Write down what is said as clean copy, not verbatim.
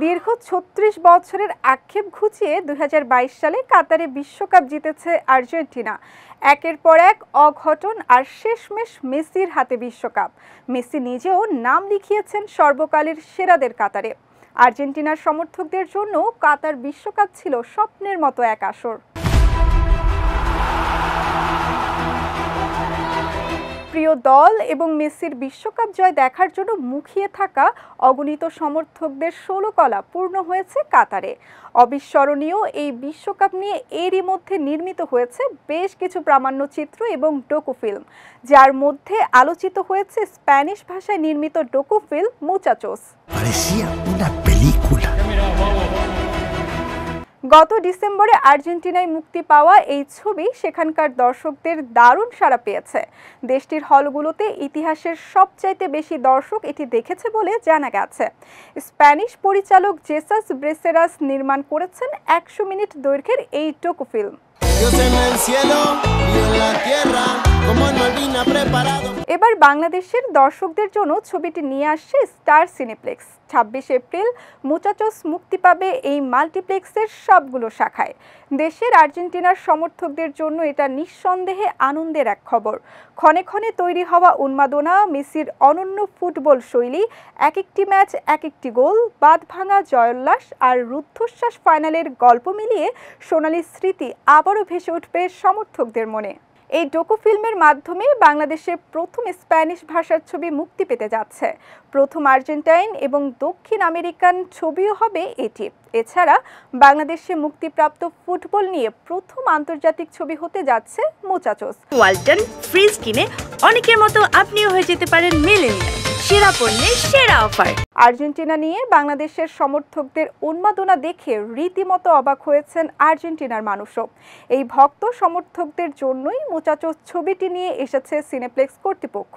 দীর্ঘ ৩৬ বছরের আক্ষেপ ঘুচিয়ে ২০২২ সালে কাতারে বিশ্বকাপ জিতেছে আর্জেন্টিনা। একের পর এক অঘটন আর শেষমেশ মেসির হাতে বিশ্বকাপ। মেসি নিজেও নাম লিখিয়েছেন সর্বকালের সেরাদের কাতারে। আর্জেন্টিনার সমর্থকদের জন্য কাতার বিশ্বকাপ ছিল স্বপ্নের মতো এক আসর। প্রিয় দল এবং মেসির বিশ্বকাপ জয় দেখার জন্য মুখিয়ে থাকা অগণিত সমর্থকদের ষোলকলা পূর্ণ হয়েছে কাতারে। অবিস্মরণীয় এই বিশ্বকাপ নিয়ে এরই মধ্যে নির্মিত হয়েছে বেশ কিছু প্রামাণ্যচিত্র এবং ডকুফিল্ম, যার মধ্যে আলোচিত হয়েছে স্প্যানিশ ভাষায় নির্মিত ডকুফিল্ম মুচাচোস। গত ডিসেম্বরে আর্জেন্টিনায় মুক্তি পাওয়া এই ছবি সেখানকার দর্শকদের দারুণ সাড়া পেয়েছে। দেশটির হলগুলোতে ইতিহাসের সবচাইতে বেশি দর্শক এটি দেখেছে বলে জানা গেছে। স্প্যানিশ পরিচালক জেসাস ব্রেসেরাস নির্মাণ করেছেন ১০০ মিনিট দৈর্ঘ্যের এই ডকুফিল্ম। এবার বাংলাদেশের দর্শকদের জন্য ছবিটি নিয়ে আসছে স্টার সিনেপ্লেক্স। ২৬ এপ্রিল মুচাচোস মুক্তি পাবে এই মাল্টিপ্লেক্সের সবগুলো শাখায়। দেশের আর্জেন্টিনার সমর্থকদের জন্য এটা নিঃসন্দেহে আনন্দের এক খবর। ক্ষণে ক্ষণে তৈরি হওয়া উন্মাদনা, মেসির অনন্য ফুটবল শৈলী, এক একটি ম্যাচ এক একটি গোল, বাঁধভাঙা জয়োল্লাস আর রুদ্ধশ্বাস ফাইনালের গল্প মিলিয়ে সোনালী স্মৃতি আবারও ভেসে উঠবে সমর্থকদের মনে। এই ডকুফিল্মের মাধ্যমে বাংলাদেশে প্রথম স্প্যানিশ ভাষার ছবি মুক্তি পেতে যাচ্ছে। প্রথম আর্জেন্টাইন এবং দক্ষিণ আমেরিকান ছবিও হবে এটি। এছাড়া বাংলাদেশে মুক্তিপ্রাপ্ত ফুটবল নিয়ে প্রথম আন্তর্জাতিক ছবি হতে যাচ্ছে মুচাচোস। ওয়ালটন ফ্রিজ কিনে অনেকের মতো আপনিও হয়ে যেতে পারেন মিলেনিয়াল। সেরা পণ্যের সেরা অফার। আর্জেন্টিনা নিয়ে বাংলাদেশের সমর্থকদের উন্মাদনা দেখে রীতিমতো অবাক হয়েছেন আর্জেন্টিনার মানুষও। এই ভক্ত সমর্থকদের জন্যই মুচাচোস ছবিটি নিয়ে এসেছে সিনেপ্লেক্স কর্তৃপক্ষ।